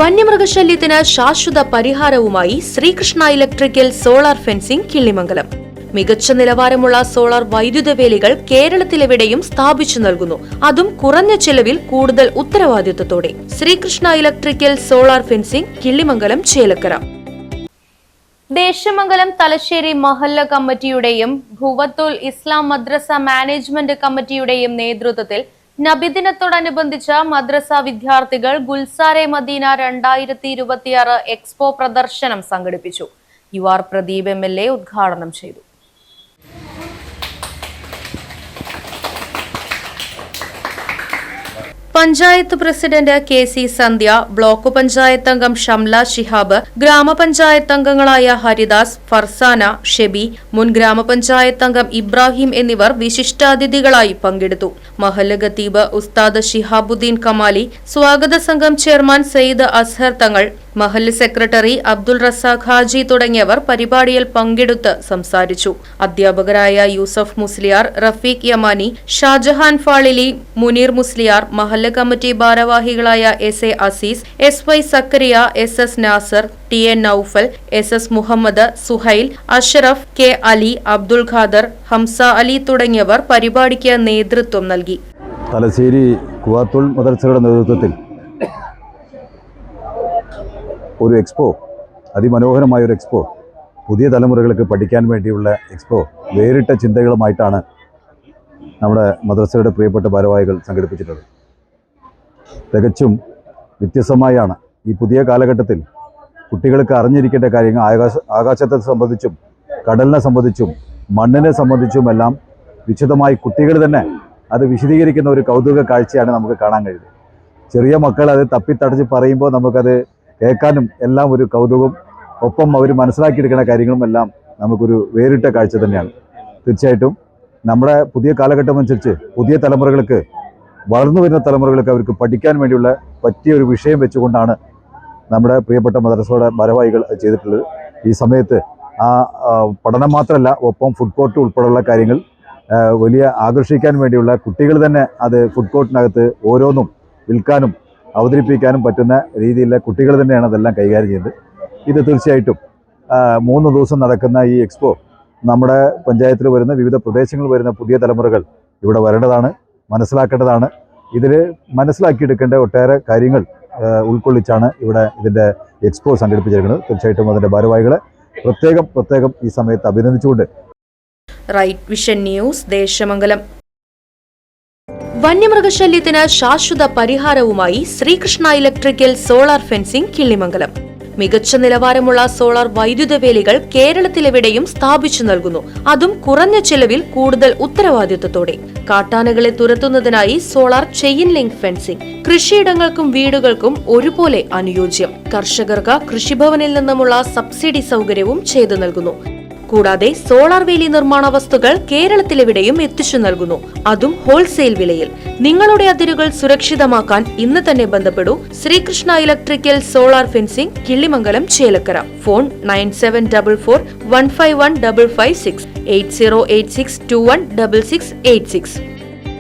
വന്യമൃഗശല്യത്തിന് ശാശ്വത പരിഹാരവുമായി Sreekrishna electrical solar fencing Killimangalam. മികച്ച നിലവാരമുള്ള സോളാർ വൈദ്യുത വേലികൾ കേരളത്തിലെവിടെയും സ്ഥാപിച്ചു നൽകുന്നു. അതും കുറഞ്ഞ ചെലവിൽ കൂടുതൽ ഉത്തരവാദിത്വത്തോടെ. Sreekrishna electrical solar fencing Killimangalam, Chelakkara. Desamangalam Thalassery മഹല്ല കമ്മിറ്റിയുടെയും ഭുവത്തുൽ ഇസ്ലാം മദ്രസ മാനേജ്മെന്റ് കമ്മിറ്റിയുടെയും നേതൃത്വത്തിൽ നബിദിനത്തോടനുബന്ധിച്ച് മദ്രസ വിദ്യാർത്ഥികൾ ഗുൽസാരെ മദീന 2026 എക്സ്പോ പ്രദർശനം സംഘടിപ്പിച്ചു. UR പ്രദീപ് MLA ഉദ്ഘാടനം ചെയ്തു. പഞ്ചായത്ത് പ്രസിഡന്റ് KC സന്ധ്യ, ബ്ലോക്ക് പഞ്ചായത്ത് അംഗം ഷംല ശിഹാബ്, ഗ്രാമപഞ്ചായത്ത് അംഗങ്ങളായ ഹരിദാസ്, ഫർസാന, ഷെബി, മുൻ ഗ്രാമപഞ്ചായത്ത് അംഗം ഇബ്രാഹിം എന്നിവർ വിശിഷ്ടാതിഥികളായി പങ്കെടുത്തു. മഹല്ല് ഖത്തീബ് ഉസ്താദ് ഷിഹാബുദ്ദീൻ കമാലി, സ്വാഗത സംഘം ചെയർമാൻ സയ്യിദ് അസ്ഹർ തങ്ങൾ, മഹല്ല് സെക്രട്ടറി അബ്ദുൾ റസാഖ് ഹാജി തുടങ്ങിയവർ പരിപാടിയിൽ പങ്കെടുത്ത് സംസാരിച്ചു. അധ്യാപകരായ യൂസഫ് മുസ്ലിയാർ, റഫീഖ് യമാനി, ഷാജഹാൻ ഫാളിലി, മുനീർ മുസ്ലിയാർ, മഹല്ല് കമ്മിറ്റി ഭാരവാഹികളായ SA അസീസ്, SY സക്കരിയ, SS Nasar, TN Noufal, SS Muhammad, Suhail, Ashraf, K Ali, Abdul Khader, Hamza Ali തുടങ്ങിയവർ പരിപാടിക്ക് നേതൃത്വം നൽകി. തലശ്ശേരി കുവാത്തുൽ മദ്രസയുടെ നേതൃത്വത്തിൽ ഒരു എക്സ്പോ, അതിമനോഹരമായ ഒരു എക്സ്പോ, പുതിയ തലമുറകൾക്ക് പഠിക്കാൻ വേണ്ടിയുള്ള എക്സ്പോ, വേറിട്ട ചിന്തകളുമായിട്ടാണ് നമ്മുടെ മദ്രസയുടെ പ്രിയപ്പെട്ട ഭാരവാഹികൾ സംഘടിപ്പിച്ചിട്ടുള്ളത്. തികച്ചും വ്യത്യസ്തമായാണ് ഈ പുതിയ കാലഘട്ടത്തിൽ കുട്ടികൾക്ക് അറിഞ്ഞിരിക്കേണ്ട കാര്യങ്ങൾ ആകാശത്തെ സംബന്ധിച്ചും കടലിനെ സംബന്ധിച്ചും മണ്ണിനെ സംബന്ധിച്ചുമെല്ലാം വിശദമായി കുട്ടികൾ തന്നെ അത് വിശദീകരിക്കുന്ന ഒരു കൗതുക കാഴ്ചയാണ് നമുക്ക് കാണാൻ കഴിയുന്നത്. ചെറിയ മക്കൾ അത് തപ്പിത്തടച്ച് പറയുമ്പോൾ നമുക്കത് കേൾക്കാനും എല്ലാം ഒരു കൗതുകം, ഒപ്പം അവർ മനസ്സിലാക്കിയെടുക്കുന്ന കാര്യങ്ങളും എല്ലാം നമുക്കൊരു വേറിട്ട കാഴ്ച തന്നെയാണ്. തീർച്ചയായിട്ടും നമ്മുടെ പുതിയ കാലഘട്ടം അനുസരിച്ച് പുതിയ തലമുറകൾക്ക്, വളർന്നു വരുന്ന തലമുറകൾക്ക് അവർക്ക് പഠിക്കാൻ വേണ്ടിയുള്ള പറ്റിയ ഒരു വിഷയം വെച്ചുകൊണ്ടാണ് നമ്മുടെ പ്രിയപ്പെട്ട മദ്രസയുടെ ഭാരവാഹികൾ ചെയ്തിട്ടുള്ളത്. ഈ സമയത്ത് ആ പഠനം മാത്രമല്ല, ഒപ്പം ഫുഡ് കോർട്ട് ഉൾപ്പെടെയുള്ള കാര്യങ്ങൾ വലിയ ആകർഷിക്കാൻ വേണ്ടിയുള്ള കുട്ടികൾ തന്നെ അത് ഫുഡ് കോർട്ടിനകത്ത് ഓരോന്നും വിൽക്കാനും അവതരിപ്പിക്കാനും പറ്റുന്ന രീതിയിലുള്ള കുട്ടികൾ തന്നെയാണ് അതെല്ലാം കൈകാര്യം ചെയ്യുന്നത്. ഇത് തീർച്ചയായിട്ടും 3 ദിവസം നടക്കുന്ന ഈ എക്സ്പോ നമ്മുടെ പഞ്ചായത്തിൽ വരുന്ന വിവിധ പ്രദേശങ്ങളിൽ വരുന്ന പുതിയ തലമുറകൾ ഇവിടെ വരേണ്ടതാണ്, മനസ്സിലാക്കേണ്ടതാണ്. ഇതിൽ മനസ്സിലാക്കിയെടുക്കേണ്ട ഒട്ടേറെ കാര്യങ്ങൾ ഉൾക്കൊള്ളിച്ചാണ് ഇവിടെ ഇതിൻ്റെ എക്സ്പോ സംഘടിപ്പിച്ചിരിക്കുന്നത്. തീർച്ചയായിട്ടും അതിൻ്റെ ഭാരവാഹികളെ പ്രത്യേകം ഈ സമയത്ത് അഭിനന്ദിച്ചുകൊണ്ട്. Right vision news, Desamangalam. വന്യമൃഗശല്യത്തിന് ശാശ്വത പരിഹാരവുമായി Sreekrishna electrical solar fencing Killimangalam. മികച്ച നിലവാരമുള്ള സോളാർ വൈദ്യുത വേലികൾ കേരളത്തിലെവിടെയും സ്ഥാപിച്ചു നൽകുന്നു. അതും കുറഞ്ഞ ചെലവിൽ കൂടുതൽ ഉത്തരവാദിത്വത്തോടെ. കാട്ടാനകളെ തുരത്തുന്നതിനായി സോളാർ ചെയിൻ ലിങ്ക് ഫെൻസിംഗ് കൃഷിയിടങ്ങൾക്കും വീടുകൾക്കും ഒരുപോലെ അനുയോജ്യം. കർഷകർക്ക് കൃഷിഭവനിൽ നിന്നുമുള്ള സബ്സിഡി സൗകര്യവും ചെയ്തു നൽകുന്നു. കൂടാതെ സോളാർ വേലി നിർമ്മാണ വസ്തുക്കൾ കേരളത്തിലെവിടെയും എത്തിച്ചു നൽകുന്നു. അതും ഹോൾസെയിൽ വിലയിൽ. നിങ്ങളുടെ അതിരുകൾ സുരക്ഷിതമാക്കാൻ ഇന്ന് തന്നെ ബന്ധപ്പെടൂ. Sreekrishna electrical solar fencing Killimangalam, Chelakkara. Phone 9744 151 556 8086 216686.